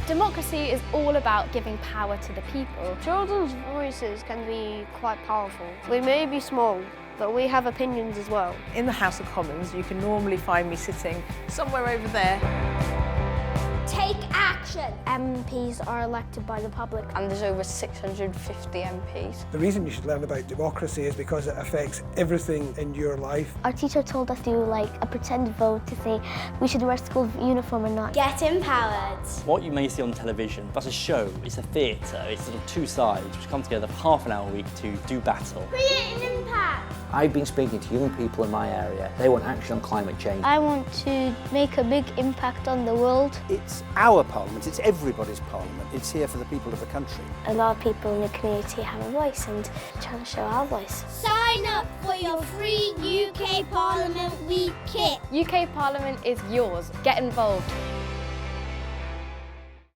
Democracy is all about giving power to the people. Children's voices can be quite powerful. We may be small, but we have opinions as well. In the House of Commons, you can normally find me sitting somewhere over there. Take action! MPs are elected by the public. And there's over 650 MPs. The reason you should learn about democracy is because it affects everything in your life. Our teacher told us to do like a pretend vote to say we should wear school uniform or not. Get empowered! What you may see on television, that's a show, it's a theatre, it's sort of two sides which come together for half an hour a week to do battle. Create an impact! I've been speaking to young people in my area. They want action on climate change. I want to make a big impact on the world. It's our parliament, it's everybody's parliament. It's here for the people of the country. A lot of people in the community have a voice and trying to show our voice. Sign up for your free UK Parliament Week kit. UK Parliament is yours. Get involved.